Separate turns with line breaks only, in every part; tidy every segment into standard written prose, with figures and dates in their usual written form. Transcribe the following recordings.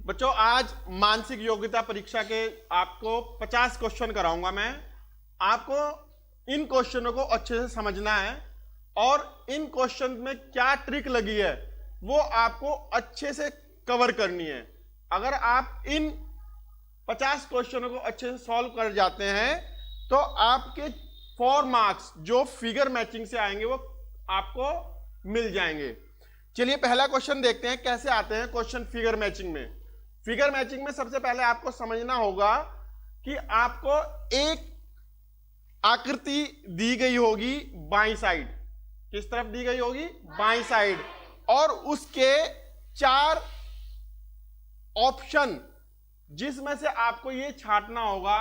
बच्चों आज मानसिक योग्यता परीक्षा के आपको 50 क्वेश्चन कराऊंगा मैं। आपको इन क्वेश्चनों को अच्छे से समझना है और इन क्वेश्चन में क्या ट्रिक लगी है वो आपको अच्छे से कवर करनी है। अगर आप इन 50 क्वेश्चनों को अच्छे से सॉल्व कर जाते हैं तो आपके 4 मार्क्स जो फिगर मैचिंग से आएंगे वो आपको मिल जाएंगे। चलिए पहला क्वेश्चन देखते हैं कैसे आते हैं क्वेश्चन फिगर मैचिंग में। फिगर मैचिंग में सबसे पहले आपको समझना होगा कि आपको एक आकृति दी गई होगी बाईं साइड। किस तरफ दी गई होगी? बाईं साइड। और उसके 4 ऑप्शन जिसमें से आपको ये छांटना होगा,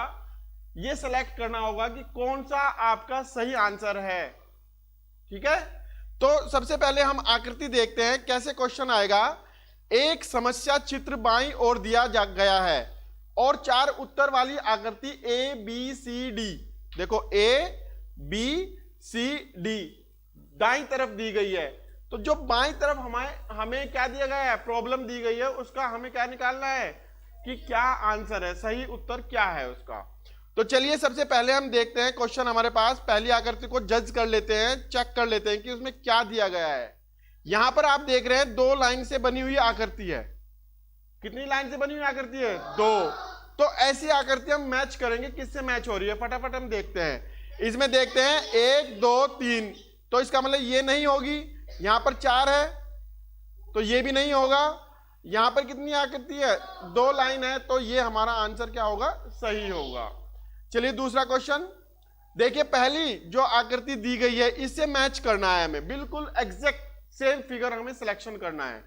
ये सेलेक्ट करना होगा कि कौन सा आपका सही आंसर है। ठीक है, तो सबसे पहले हम आकृति देखते हैं कैसे क्वेश्चन आएगा। एक समस्या चित्र बाईं ओर दिया गया है और 4 उत्तर वाली आकृति ए बी सी डी, देखो ए बी सी डी दाईं तरफ दी गई है। तो जो बाईं तरफ हमें क्या दिया गया है, प्रॉब्लम दी गई है, उसका हमें क्या निकालना है कि क्या आंसर है, सही उत्तर क्या है उसका। तो चलिए सबसे पहले हम देखते हैं क्वेश्चन हमारे पास। पहली आकृति को जज कर लेते हैं, चेक कर लेते हैं कि उसमें क्या दिया गया है। यहां पर आप देख रहे हैं 2 लाइन से बनी हुई आकृति है। कितनी लाइन से बनी हुई आकृति है? 2। तो ऐसी आकृति हम मैच करेंगे, किससे मैच हो रही है फटाफट हम देखते हैं। इसमें देखते हैं 1 2 3, तो इसका मतलब ये नहीं होगी। यहां पर 4 है तो ये भी नहीं होगा। यहां पर कितनी आकृति है? 2 लाइन है, तो ये हमारा आंसर क्या होगा? सही होगा। चलिए दूसरा क्वेश्चन देखिए। पहली जो आकृति दी गई है इससे मैच करना है हमें, बिल्कुल एग्जैक्ट सेम फिगर हमें सिलेक्शन करना है।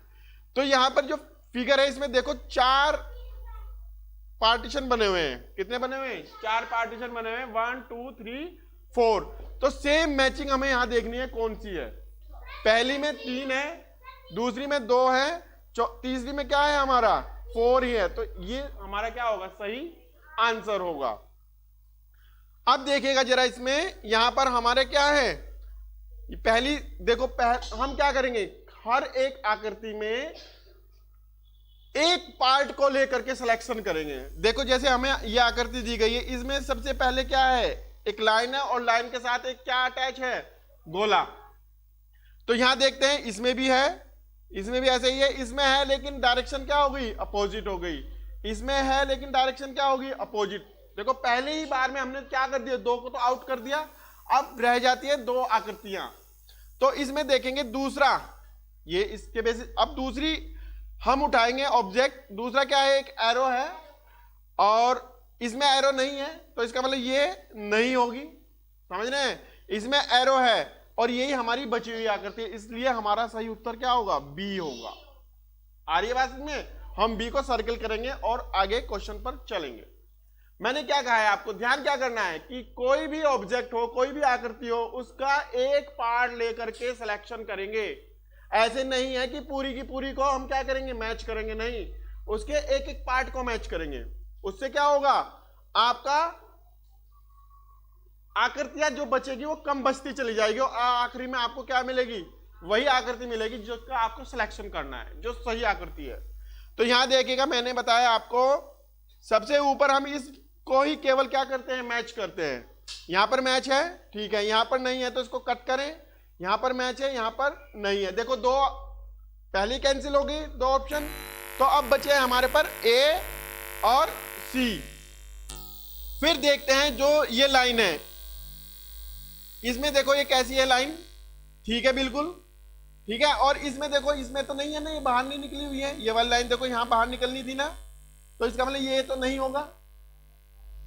तो यहां पर जो फिगर है इसमें देखो 4 पार्टीशन बने हुए हैं। कितने बने हुए हैं? 4 पार्टीशन बने हुए हैं, 1 2 3 4। तो सेम मैचिंग हमें यहां देखनी है कौन सी है। पहली में 3 है, दूसरी में 2 है, तीसरी में क्या है हमारा? 4 ही है। तो ये हमारा क्या होगा? सही आंसर होगा। अब देखिएगा जरा इसमें, यहां पर हमारे क्या है, पहली देखो हम क्या करेंगे, हर एक आकृति में एक पार्ट को लेकर के सिलेक्शन करेंगे। देखो जैसे हमें यह आकृति दी गई है, इसमें सबसे पहले क्या है? एक लाइन है और लाइन के साथ एक क्या अटैच है? गोला। तो यहां देखते हैं इसमें भी है, इसमें भी ऐसे ही है। इसमें है लेकिन डायरेक्शन क्या हो गई? अपोजिट हो गई। इसमें है लेकिन डायरेक्शन क्या होगी? अपोजिट। देखो पहले ही बार में हमने क्या कर दिया, 2 को तो आउट कर दिया, अब रह जाती है 2 आकृतियां। तो इसमें देखेंगे दूसरा, ये इसके बेसिस। अब दूसरी हम उठाएंगे ऑब्जेक्ट। दूसरा क्या है? एक एरो है और इसमें एरो नहीं है, तो इसका मतलब ये नहीं होगी। समझ रहे हैं? इसमें एरो है और यही हमारी बची हुई आकृति है, इसलिए हमारा सही उत्तर क्या होगा? बी होगा। आ रही है बात में? हम बी को सर्कल करेंगे और आगे क्वेश्चन पर चलेंगे। मैंने क्या कहा है आपको, ध्यान क्या करना है कि कोई भी ऑब्जेक्ट हो, कोई भी आकृति हो, उसका एक पार्ट लेकर के सिलेक्शन करेंगे। ऐसे नहीं है कि पूरी की पूरी को हम क्या करेंगे? मैच करेंगे, नहीं, उसके एक एक पार्ट को मैच करेंगे। उससे क्या होगा? आपका आकृतियां जो बचेगी वो कम बचती चली जाएगी और आखिरी में आपको क्या मिलेगी? वही आकृति मिलेगी जिसका आपको सिलेक्शन करना है, जो सही आकृति है। तो यहां देखिएगा, मैंने बताया आपको सबसे ऊपर हम इस को ही केवल क्या करते हैं? मैच करते हैं। यहां पर मैच है, ठीक है, यहां पर नहीं है तो इसको कट करें। यहां पर मैच है, यहां पर नहीं है। देखो 2 पहली कैंसिल हो गई, 2 ऑप्शन। तो अब बचे हैं हमारे पर ए और सी। फिर देखते हैं जो ये लाइन है, इसमें देखो ये कैसी है लाइन? ठीक है, बिल्कुल ठीक है। और इसमें देखो, इसमें तो नहीं है ना, ये बाहर नहीं निकली हुई है। ये वाली लाइन देखो यहां बाहर निकलनी थी ना, तो इसका मतलब ये तो नहीं होगा।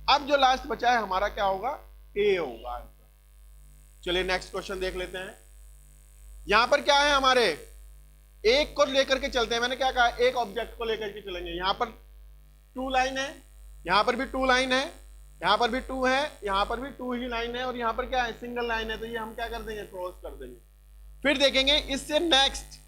अब जो लास्ट बचा है हमारा क्या होगा? ए होगा। चलिए नेक्स्ट क्वेश्चन देख लेते हैं। यहां पर क्या है हमारे? एक को लेकर के चलते हैं। मैंने क्या कहा? एक ऑब्जेक्ट को लेकर के चलेंगे। यहां पर 2 लाइन है, यहां पर भी 2 लाइन है, यहां पर भी 2 है, यहां पर भी 2 ही लाइन है, और यहां पर क्या है? सिंगल लाइन है। तो ये हम क्या कर देंगे? क्रॉस कर देंगे। फिर देखेंगे इससे नेक्स्ट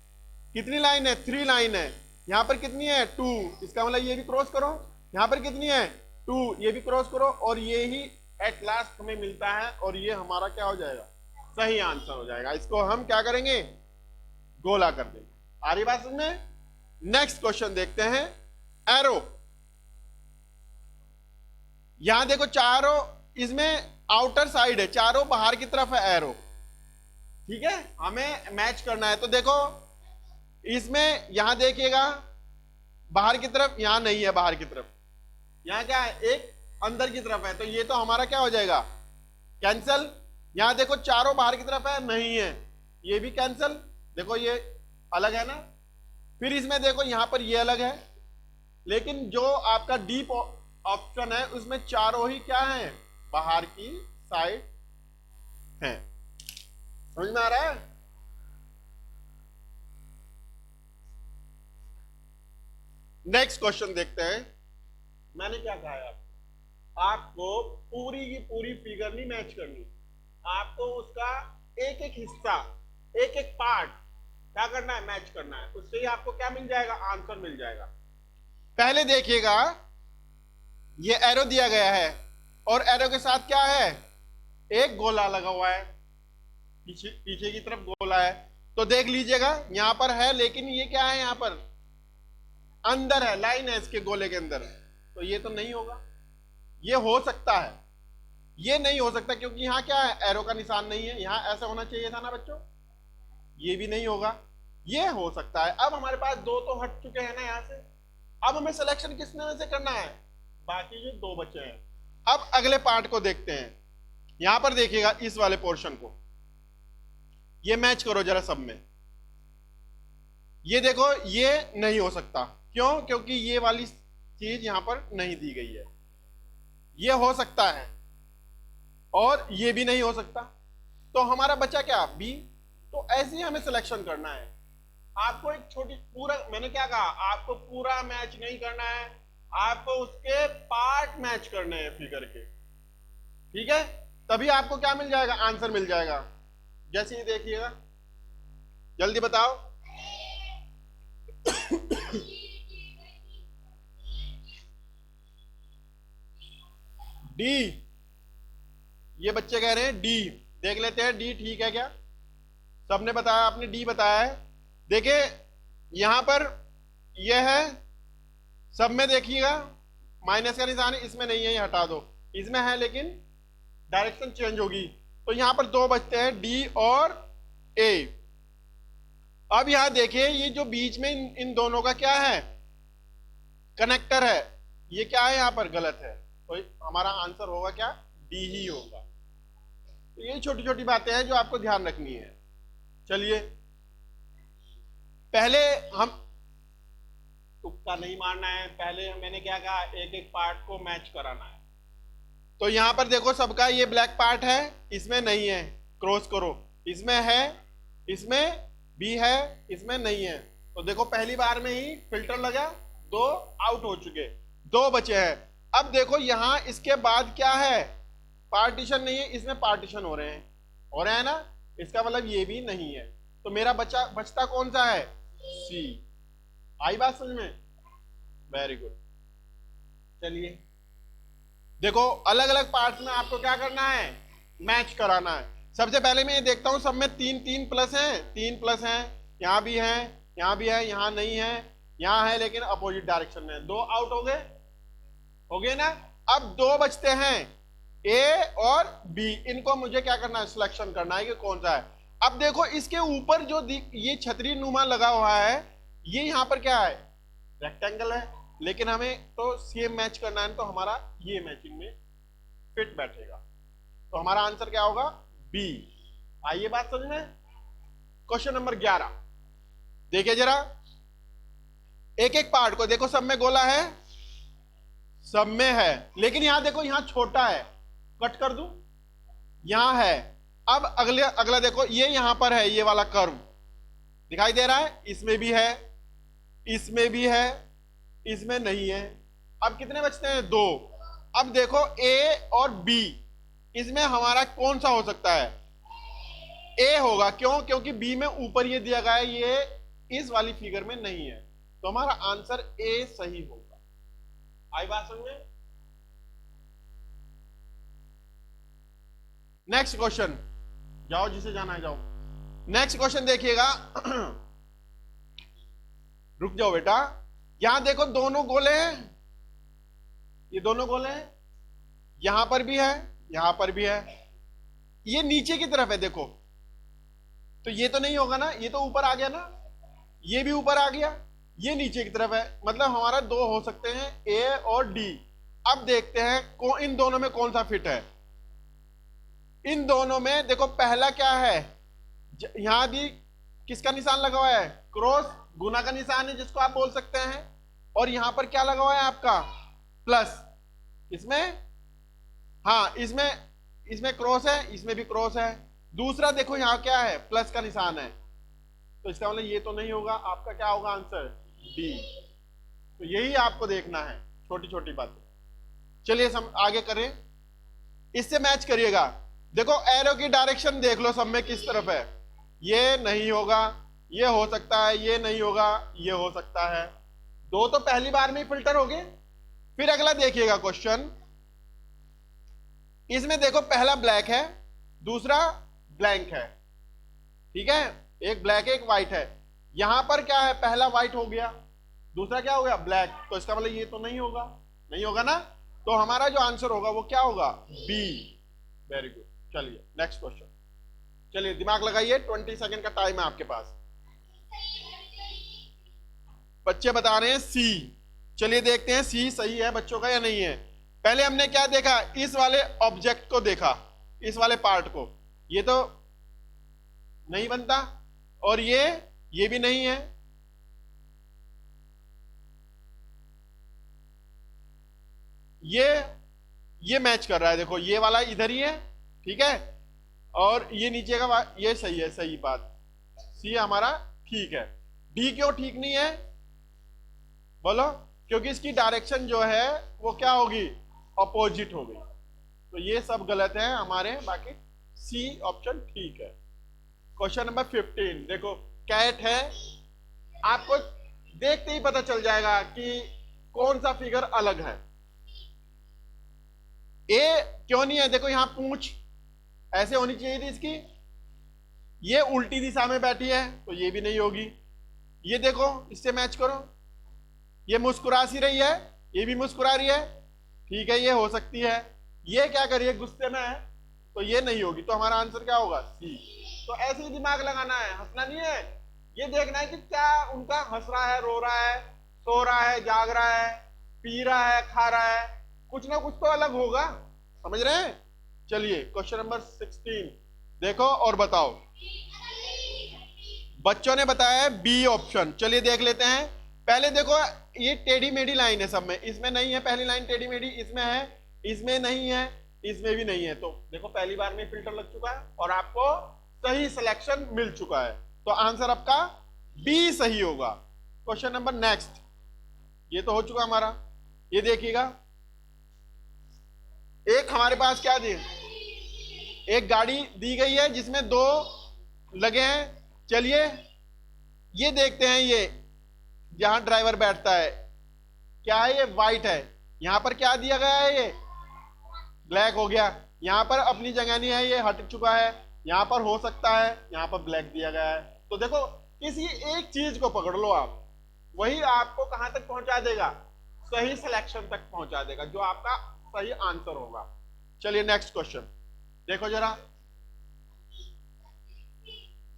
कितनी लाइन है? 3 लाइन है। यहां पर कितनी है? 2। इसका मतलब ये भी क्रॉस करो। यहां पर कितनी है? 2, ये भी क्रॉस करो, और ये ही एट लास्ट हमें मिलता है, और ये हमारा क्या हो जाएगा? सही आंसर हो जाएगा। इसको हम क्या करेंगे? गोला कर देंगे। आ रही बात समझ में? नेक्स्ट क्वेश्चन देखते हैं। एरो, यहां देखो चारों, इसमें आउटर साइड है, चारों बाहर की तरफ है एरो, ठीक है, हमें मैच करना है। तो देखो इसमें यहां देखिएगा बाहर की तरफ, यहां नहीं है बाहर की तरफ, यहां क्या है, एक अंदर की तरफ है, तो ये तो हमारा क्या हो जाएगा, कैंसल। यहां देखो चारों बाहर की तरफ है, नहीं है, ये भी कैंसल, देखो ये अलग है ना। फिर इसमें देखो यहां पर ये अलग है, लेकिन जो आपका डीप ऑप्शन है उसमें चारों ही क्या है, बाहर की साइड है। समझ में आ रहा है? नेक्स्ट क्वेश्चन देखते हैं। मैंने क्या कहा है आपको पूरी की पूरी फिगर नहीं मैच करनी, आपको उसका एक एक हिस्सा, एक एक पार्ट क्या करना है, मैच करना है। उससे ही आपको क्या मिल जाएगा, आंसर मिल जाएगा। पहले देखिएगा ये एरो दिया गया है और एरो के साथ क्या है, एक गोला लगा हुआ है, पीछे पीछे की तरफ गोला है। तो देख लीजिएगा यहां पर है, लेकिन ये क्या है, यहां पर अंदर है, लाइन है इसके गोले के अंदर, तो ये तो नहीं होगा। ये हो सकता है, ये नहीं हो सकता, क्योंकि यहां क्या है, एरो का निशान नहीं है, यहां ऐसा होना चाहिए था ना बच्चों, ये भी नहीं होगा। ये हो सकता है। अब हमारे पास दो तो हट चुके हैं ना यहां से, अब हमें सिलेक्शन किसने में से करना है, बाकी जो दो बचे हैं। अब अगले पार्ट को देखते हैं। यहां पर देखिएगा इस वाले पोर्शन को, ये मैच करो जरा सब में। ये देखो ये नहीं हो सकता, क्यों, क्योंकि ये वाली चीज यहां पर नहीं दी गई है। ये हो सकता है और ये भी नहीं हो सकता, तो हमारा बचा क्या, बी। तो ऐसे ही हमें सिलेक्शन करना है। आपको एक छोटी पूरा, मैंने क्या कहा, आपको पूरा मैच नहीं करना है, आपको उसके पार्ट मैच करने हैं फिगर के, ठीक है, तभी आपको क्या मिल जाएगा, आंसर मिल जाएगा। जैसे ही देखिएगा, जल्दी बताओ। डी, ये बच्चे कह रहे हैं डी, देख लेते हैं डी ठीक है क्या। सबने बताया, आपने डी बताया है। देखिए यहां पर यह है, सब में देखिएगा माइनस का निशान है, इसमें नहीं है, ये हटा दो, इसमें है लेकिन डायरेक्शन चेंज होगी। तो यहां पर दो बचते हैं, डी और ए। अब यहां देखिए ये जो बीच में इन दोनों का क्या है, कनेक्टर है, ये क्या है, यहां पर गलत है, तो हमारा आंसर होगा क्या, डी ही होगा। तो ये छोटी छोटी बातें हैं जो आपको ध्यान रखनी है। चलिए पहले हम तुक्का नहीं मारना है, पहले मैंने क्या कहा, एक एक पार्ट को मैच कराना है। तो यहां पर देखो सबका ये ब्लैक पार्ट है, इसमें नहीं है, क्रॉस करो, इसमें है, इसमें भी है, इसमें नहीं है। तो देखो पहली बार में ही फिल्टर लगा, दो आउट हो चुके, दो बचे हैं। अब देखो यहां इसके बाद क्या है, पार्टीशन नहीं है, इसमें पार्टीशन हो रहे हैं ना, इसका मतलब ये भी नहीं है। तो मेरा बचता कौन सा है, सी। आई बात समझ में, वेरी गुड। चलिए देखो अलग अलग पार्ट्स में आपको क्या करना है, मैच कराना है। सबसे पहले मैं ये देखता हूं सब में तीन तीन प्लस हैं, तीन प्लस हैं, यहां भी है, यहां भी है, यहां नहीं है, यहां है लेकिन अपोजिट डायरेक्शन में, दो आउट हो गए ना। अब दो बचते हैं, ए और बी, इनको मुझे क्या करना है, सिलेक्शन करना है कि कौन सा है। अब देखो इसके ऊपर जो ये छतरी नुमा लगा हुआ है, ये यहां पर क्या है, रेक्टेंगल है, लेकिन हमें तो सेम मैच करना है, तो हमारा ये मैचिंग में फिट बैठेगा, तो हमारा आंसर क्या होगा, बी। आइए बात समझ में। क्वेश्चन नंबर 11 देखिए जरा, एक एक पार्ट को देखो, सब में गोला है, सब में है, लेकिन यहां देखो यहां छोटा है, कट कर दूं, यहां है। अब अगला देखो, ये यहां पर है, ये वाला कर्व दिखाई दे रहा है, इसमें भी है, इसमें भी है, इसमें नहीं है। अब कितने बचते हैं, दो। अब देखो ए और बी, इसमें हमारा कौन सा हो सकता है, ए होगा, क्यों, क्योंकि बी में ऊपर ये दिया गया है, ये इस वाली फिगर में नहीं है, तो हमारा आंसर ए सही होगा। आई बात समझ में। नेक्स्ट क्वेश्चन, जाओ जिसे जाना है जाओ। नेक्स्ट क्वेश्चन देखिएगा, रुक जाओ बेटा, यहां देखो दोनों गोले हैं, ये दोनों गोले हैं, यहां पर भी है, यहां पर भी है, ये नीचे की तरफ है देखो, तो ये तो नहीं होगा ना, ये तो ऊपर आ गया ना, ये भी ऊपर आ गया, ये नीचे की तरफ है, मतलब हमारा दो हो सकते हैं ए और डी। अब देखते हैं इन दोनों में कौन सा फिट है। इन दोनों में देखो पहला क्या है, यहां भी किसका निशान लगा हुआ है, क्रॉस, गुना का निशान है जिसको आप बोल सकते हैं, और यहां पर क्या लगा हुआ है आपका, प्लस। इसमें हाँ, इसमें क्रॉस है, इसमें भी क्रॉस है। दूसरा देखो यहां क्या है, प्लस का निशान है, तो इसका मतलब ये तो नहीं होगा, आपका क्या होगा आंसर, डी। तो यही आपको देखना है, छोटी छोटी बातें। चलिए हम आगे करें, इससे मैच करिएगा। देखो एरो की डायरेक्शन देख लो, सब में किस तरफ है, ये नहीं होगा, ये हो सकता है, ये नहीं होगा, ये हो सकता है। दो तो पहली बार में ही फिल्टर हो गए। फिर अगला देखिएगा क्वेश्चन, इसमें देखो पहला ब्लैक है, दूसरा ब्लैंक है, ठीक है, एक ब्लैक है एक व्हाइट है। यहां पर क्या है, पहला व्हाइट हो गया, दूसरा क्या हो गया, ब्लैक, तो इसका मतलब ये तो नहीं होगा, नहीं होगा ना, तो हमारा जो आंसर होगा वो क्या होगा, बी। Very good. चलिए नेक्स्ट क्वेश्चन, चलिए दिमाग लगाइए, 20 सेकंड का टाइम है आपके पास। बच्चे बता रहे हैं सी। चलिए देखते हैं सी सही है बच्चों का या नहीं है। पहले हमने क्या देखा, इस वाले ऑब्जेक्ट को देखा, इस वाले पार्ट को, ये तो नहीं बनता, और ये भी नहीं है, ये मैच कर रहा है, देखो ये वाला इधर ही है, ठीक है, और ये नीचे का ये सही है, सही बात, सी हमारा ठीक है। डी क्यों ठीक नहीं है बोलो, क्योंकि इसकी डायरेक्शन जो है वो क्या होगी, अपोजिट होगी, तो ये सब गलत है हमारे, बाकी सी ऑप्शन ठीक है। क्वेश्चन नंबर 15 देखो, कैट है, आपको देखते ही पता चल जाएगा कि कौन सा फिगर अलग है। ए क्यों नहीं है, देखो यहां पूंछ ऐसे होनी चाहिए थी इसकी, ये उल्टी दिशा में बैठी है, तो ये भी नहीं होगी। ये देखो इससे मैच करो, ये मुस्कुरा सी रही है, ये भी मुस्कुरा रही है, ठीक है, ये हो सकती है। ये क्या करिए, गुस्से में है, तो ये नहीं होगी, तो हमारा आंसर क्या होगा, सी। तो ऐसे ही दिमाग लगाना है, हंसना नहीं है, ये देखना है कि क्या उनका हंस रहा है, रो रहा है, सो रहा है, जाग रहा है, पी रहा है, खा रहा है, कुछ ना कुछ तो अलग होगा, समझ रहे हैं। चलिए क्वेश्चन नंबर 16 देखो और बताओ। बच्चों ने बताया है बी ऑप्शन, चलिए देख लेते हैं। पहले देखो ये टेढ़ी मेढ़ी लाइन है सब में, इसमें नहीं है, पहली लाइन टेढ़ी मेढ़ी, इसमें है, इसमें नहीं है, इसमें भी नहीं है, तो देखो पहली बार में फिल्टर लग चुका है और आपको सही सिलेक्शन मिल चुका है, तो आंसर आपका बी सही होगा। क्वेश्चन नंबर नेक्स्ट, ये तो हो चुका हमारा, ये देखिएगा, एक हमारे पास क्या दी, एक गाड़ी दी गई है जिसमें दो लगे हैं। चलिए ये देखते हैं, ये जहां ड्राइवर बैठता है क्या है, ये व्हाइट है, यहां पर क्या दिया गया है, ये ब्लैक हो गया, यहां पर अपनी जगह नहीं है, ये हट चुका है, यहां पर हो सकता है, यहां पर ब्लैक दिया गया है। तो देखो किसी एक चीज को पकड़ लो आप, वही आपको कहां तक पहुंचा देगा, सही सिलेक्शन तक पहुंचा देगा, जो आपका सही आंसर होगा। चलिए नेक्स्ट क्वेश्चन देखो जरा,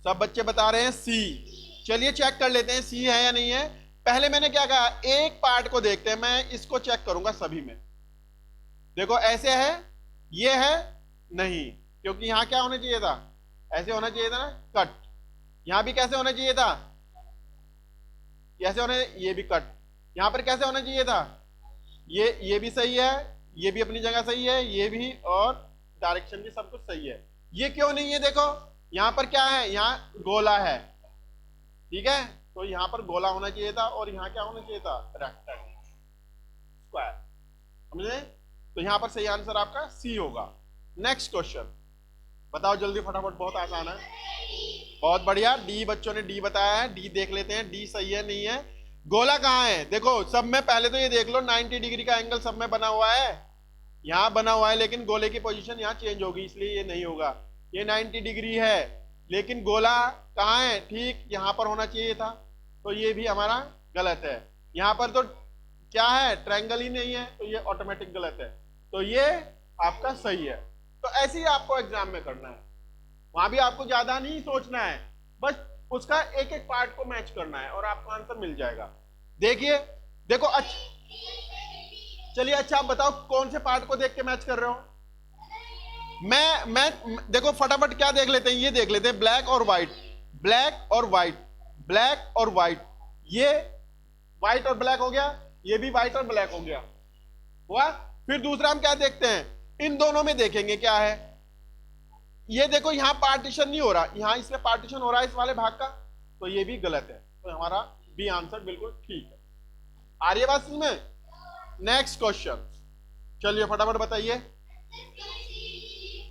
सब बच्चे बता रहे हैं सी। चलिए चेक कर लेते हैं सी है या नहीं है। पहले मैंने क्या कहा, एक पार्ट को देखते हैं, मैं इसको चेक करूंगा सभी में। देखो ऐसे है, ये है नहीं, क्योंकि यहां क्या होना चाहिए था, ऐसे होना चाहिए था ना, कट। यहां भी कैसे होना चाहिए था, कैसे होने, ये भी कट। यहां पर कैसे होना चाहिए था, ये भी सही है, ये भी अपनी जगह सही है, ये भी, और डायरेक्शन भी सब कुछ सही है। ये क्यों नहीं है, देखो यहां पर क्या है, यहां गोला है, ठीक है, तो यहां पर गोला होना चाहिए था, और यहां क्या होना चाहिए था, रेक्टेंगल, स्क्वायर, समझे। तो यहां पर सही आंसर आपका सी होगा। नेक्स्ट क्वेश्चन बताओ जल्दी फटाफट, बहुत आसान है, बहुत बढ़िया। डी बच्चों ने डी बताया है, डी देख लेते हैं, डी सही है नहीं है। गोला कहाँ है, देखो सब में पहले तो ये देख लो 90 डिग्री का एंगल सब में बना हुआ है, यहां बना हुआ है, लेकिन गोले की पोजीशन यहां चेंज होगी, इसलिए ये नहीं होगा। ये 90 डिग्री है, लेकिन गोला कहाँ है, ठीक यहां पर होना चाहिए था, तो ये भी हमारा गलत है। यहां पर तो क्या है, ट्रायंगल ही नहीं है, तो ये ऑटोमेटिक गलत है, तो ये आपका सही है। तो ऐसे ही आपको एग्जाम में करना है, वहां भी आपको ज्यादा नहीं सोचना है, बस उसका एक एक पार्ट को मैच करना है और आपको आंसर मिल जाएगा। देखिए, देखो अच्छा, चलिए अच्छा आप बताओ कौन से पार्ट को देख के मैच कर रहे हो। मैं देखो फटाफट क्या देख लेते हैं, ये देख लेते हैं, ब्लैक और व्हाइट, ब्लैक और व्हाइट, ब्लैक और व्हाइट, ये व्हाइट और ब्लैक हो गया, ये भी व्हाइट और ब्लैक हो गया हुआ। फिर दूसरा हम क्या देखते हैं, इन दोनों में देखेंगे क्या है, ये देखो यहां पार्टीशन नहीं हो रहा, यहां इसमें पार्टीशन हो रहा है इस वाले भाग का, तो ये भी गलत है, तो हमारा बी आंसर बिल्कुल ठीक है। आ रही है बात समझ में? नेक्स्ट क्वेश्चन, चलिए फटाफट बताइए।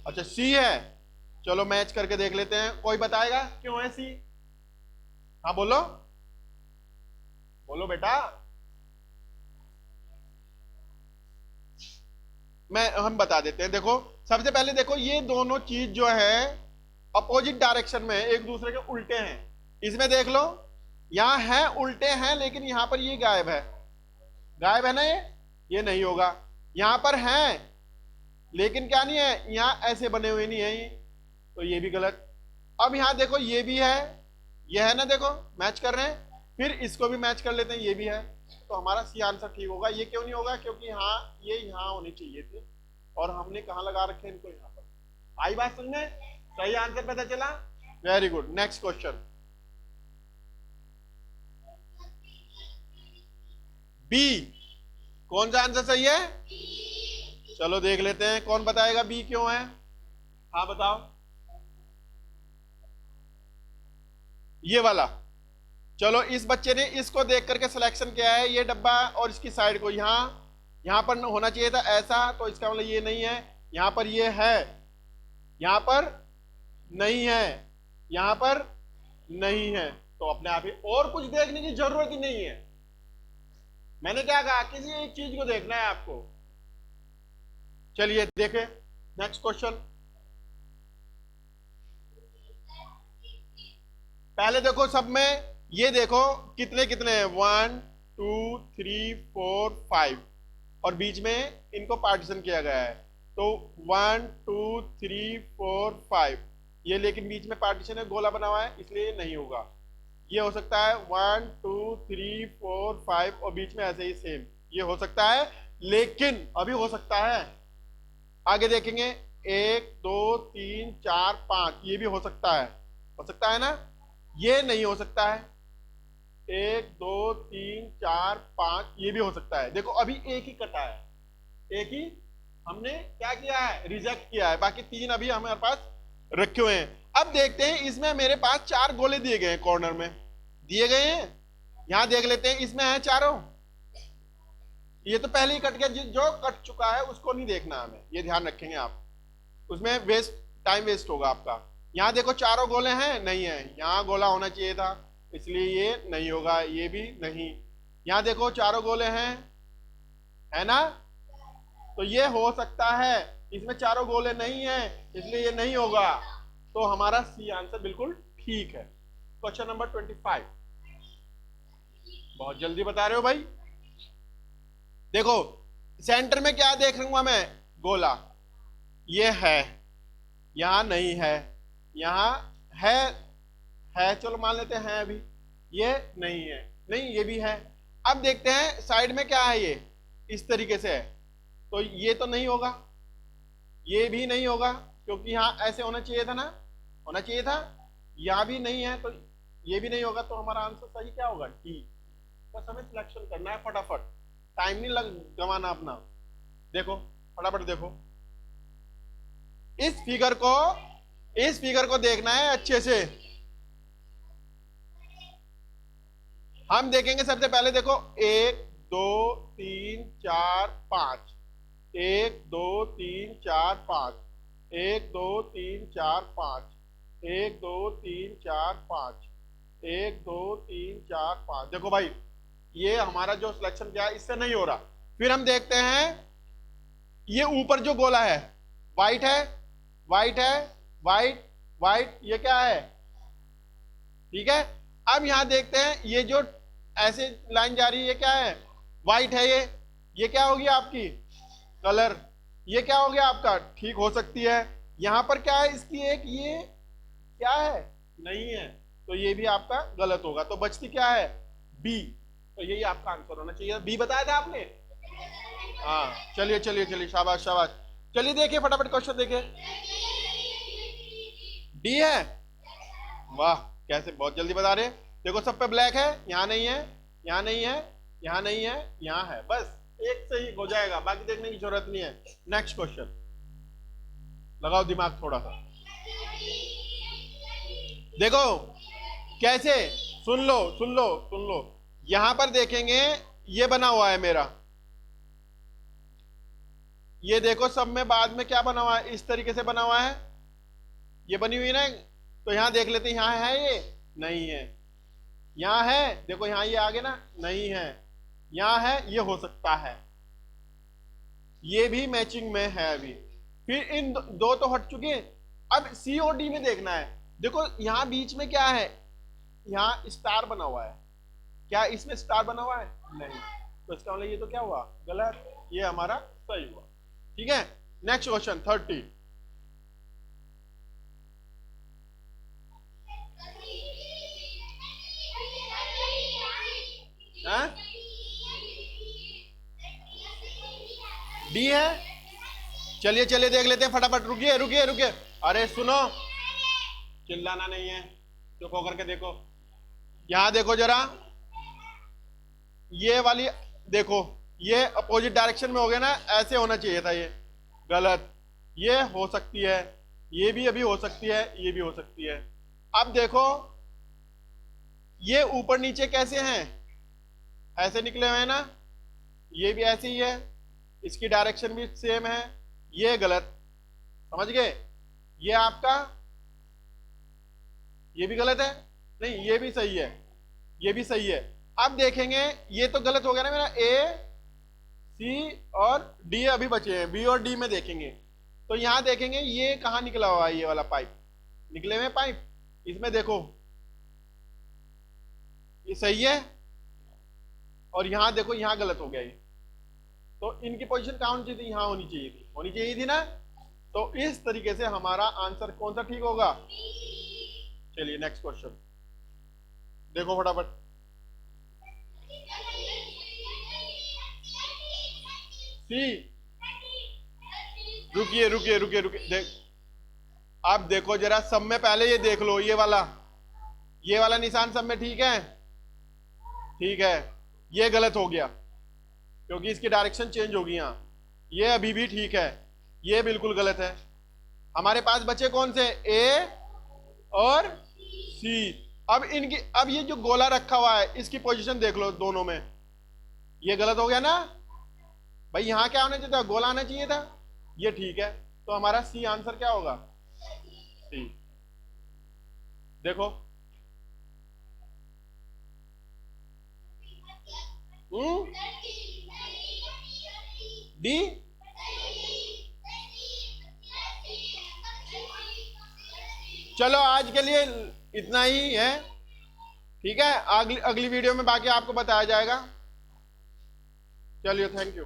अच्छा सी है, चलो मैच करके देख लेते हैं, कोई बताएगा क्यों है सी? हाँ बोलो, बोलो बेटा। हम बता देते हैं, देखो सबसे पहले देखो ये दोनों चीज जो है अपोजिट डायरेक्शन में एक दूसरे के उल्टे हैं, इसमें देख लो यहां है उल्टे हैं, लेकिन यहां पर ये गायब है, गायब है ना, ये नहीं होगा। यहां पर है लेकिन क्या नहीं है, यहां ऐसे बने हुए नहीं है ये, तो ये भी गलत। अब यहां देखो ये भी है, ये है ना, देखो मैच कर रहे हैं, फिर इसको भी मैच कर लेते हैं, ये भी है, तो हमारा सी आंसर ठीक होगा। ये क्यों नहीं होगा, क्योंकि यहाँ ये यहाँ होनी चाहिए थी और हमने कहाँ लगा रखे इनको, यहाँ पर। आई बात समझ में? सही आंसर पता चला, very good. Next question, B, कौन सा आंसर सही है? चलो देख लेते हैं कौन बताएगा बी क्यों है। हाँ बताओ, ये वाला। चलो इस बच्चे ने इसको देख करके सिलेक्शन किया है, ये डब्बा और इसकी साइड को, यहां पर होना चाहिए था ऐसा, तो इसका मतलब ये नहीं है, यहां पर ये है, यहां पर नहीं है, यहां पर नहीं है, तो अपने आप ही और कुछ देखने की जरूरत ही नहीं है। मैंने क्या कहा, किसी एक चीज को देखना है आपको। चलिए देखें नेक्स्ट क्वेश्चन। पहले देखो सब में, ये देखो कितने कितने हैं, 1 2 3 4 5, और बीच में इनको पार्टीशन किया गया है, तो 1 2 3 4 5, ये लेकिन बीच में पार्टीशन है, गोला बना हुआ है, इसलिए नहीं होगा। ये हो सकता है 1 2 3 4 5 और बीच में ऐसे ही सेम, ये हो सकता है, लेकिन अभी हो सकता है, आगे देखेंगे 1 2 3 4 5, ये भी हो सकता है ना, ये नहीं हो सकता है, 1 2 3 4 5, ये भी हो सकता है। देखो अभी एक ही कटा है, एक ही हमने क्या किया है, रिजेक्ट किया है, बाकी 3 अभी हमारे पास रखे हुए हैं। अब देखते हैं, इसमें मेरे पास 4 गोले दिए गए हैं, कॉर्नर में दिए गए हैं, यहां देख लेते हैं, इसमें है चारों, ये तो पहले ही कट गया, जो कट चुका है उसको नहीं देखना हमें, ये ध्यान रखेंगे आप, उसमें टाइम वेस्ट होगा आपका। यहां देखो चारों गोले हैं, नहीं है, यहां गोला होना चाहिए था, इसलिए ये नहीं होगा, ये भी नहीं। यहां देखो चारों गोले हैं, है ना, तो ये हो सकता है, इसमें चारों गोले नहीं है, इसलिए ये नहीं होगा, तो हमारा सी आंसर बिल्कुल ठीक है। क्वेश्चन नंबर 25, बहुत जल्दी बता रहे हो भाई। देखो सेंटर में क्या देख रहा हूं मैं, गोला, ये है, यहां नहीं है, यहां है, चलो मान लेते हैं अभी, ये नहीं है, नहीं ये भी है। अब देखते हैं साइड में क्या है, ये इस तरीके से है, तो ये तो नहीं होगा, ये भी नहीं होगा, क्योंकि यहां ऐसे होना चाहिए था ना, होना चाहिए था, यहां भी नहीं है, तो ये भी नहीं होगा, तो हमारा आंसर सही क्या होगा, डी। बस हमें सिलेक्शन करना है फटाफट, टाइम नहीं गंवाना अपना। देखो फटाफट देखो, इस फिगर को देखना है अच्छे से। हम देखेंगे सबसे पहले, देखो 1 2 3 4 5, 1 2 3 4 5, 1 2 3 4 5, 1 2 3 4 5, 1 2 3 4 5। देखो भाई ये हमारा जो सिलेक्शन किया है इससे नहीं हो रहा। फिर हम देखते हैं, ये ऊपर जो गोला है व्हाइट है, व्हाइट है, व्हाइट व्हाइट, ये क्या है, ठीक है। अब यहां देखते हैं, ये जो ऐसे लाइन जा रही है, क्या है? व्हाइट है ये क्या होगी आपकी? कलर। ये क्या हो गया आपका? ठीक हो सकती है। यहां पर क्या है इसकी एक, ये क्या है? नहीं है, तो ये भी आपका गलत होगा। तो बचती क्या है? बी। तो यही आपका आंसर होना चाहिए। बी बताया था आपने? हाँ, चलिए चलिए चलिए, शाबाश शाबाश। चलिए देखिए फटाफट क्वेश्चन देखिए। डी है? वाह, कैसे बहुत जल्दी बता रहे। देखो सब पे ब्लैक है, यहाँ नहीं है, यहाँ नहीं है, यहाँ नहीं है, यहाँ है। बस एक सही हो जाएगा, बाकी देखने की जरूरत नहीं है। नेक्स्ट क्वेश्चन, लगाओ दिमाग थोड़ा सा। देखो कैसे, सुन लो सुन लो सुन लो। यहां पर देखेंगे, ये बना हुआ है मेरा, ये देखो सब में बाद में क्या बना हुआ है, इस तरीके से बना हुआ है, ये बनी हुई ना। तो यहां देख लेते हैं, यहां है ये? नहीं है। यहां है, देखो यहां ये आगे ना, नहीं है। यहां है, ये हो सकता है, ये भी मैचिंग में है अभी। फिर इन दो तो हट चुके। अब सी और डी में देखना है। देखो यहां बीच में क्या है? यहां स्टार बना हुआ है, क्या इसमें स्टार बना हुआ है? नहीं। तो इसका मतलब ये तो क्या हुआ? गलत। ये हमारा सही हुआ। ठीक है, नेक्स्ट क्वेश्चन 30। डी है? चलिए चलिए देख लेते हैं फटाफट। रुकिए रुकिए रुकिए, अरे सुनो, चिल्लाना नहीं है, चुप होकर के देखो। यहां देखो जरा, ये वाली देखो, ये अपोजिट डायरेक्शन में हो गया ना, ऐसे होना चाहिए था, ये गलत। ये हो सकती है, ये भी अभी हो सकती है, ये भी हो सकती है। अब देखो ये ऊपर नीचे कैसे हैं? ऐसे निकले हुए हैं ना, ये भी ऐसे ही है, इसकी डायरेक्शन भी सेम है। ये गलत, समझ गए? ये आपका, ये भी गलत है, नहीं ये भी सही है, ये भी सही है। अब देखेंगे, ये तो गलत हो गया ना मेरा, ए सी और डी अभी बचे हैं, बी और डी में देखेंगे। तो यहां देखेंगे ये कहां निकला हुआ है, ये वाला पाइप, निकले हुए पाइप, इसमें देखो ये सही है, और यहां देखो यहां गलत हो गया ये। तो इनकी पोजीशन कहां होनी चाहिए थी? यहां होनी चाहिए थी, होनी चाहिए थी ना। तो इस तरीके से हमारा आंसर कौन सा ठीक होगा? चलिए नेक्स्ट क्वेश्चन देखो फटाफट। सी। रुकिए रुकिए रुकिए रुकिए, देख, अब देखो जरा सब में पहले ये देख लो, ये वाला निशान सब में ठीक है? ठीक है, ये गलत हो गया क्योंकि इसकी डायरेक्शन चेंज होगी यहां। ये अभी भी ठीक है, ये बिल्कुल गलत है। हमारे पास बचे कौन से? ए और सी। अब इनकी, अब ये जो गोला रखा हुआ है इसकी पोजीशन देख लो दोनों में, ये गलत हो गया ना भाई। यहां क्या होना चाहिए था? गोला आना चाहिए था, ये ठीक है। तो हमारा सी आंसर क्या होगा? सी। देखो डी। चलो आज के लिए इतना ही है, ठीक है। अगली वीडियो में बाकी आपको बताया जाएगा। चलिए, थैंक यू।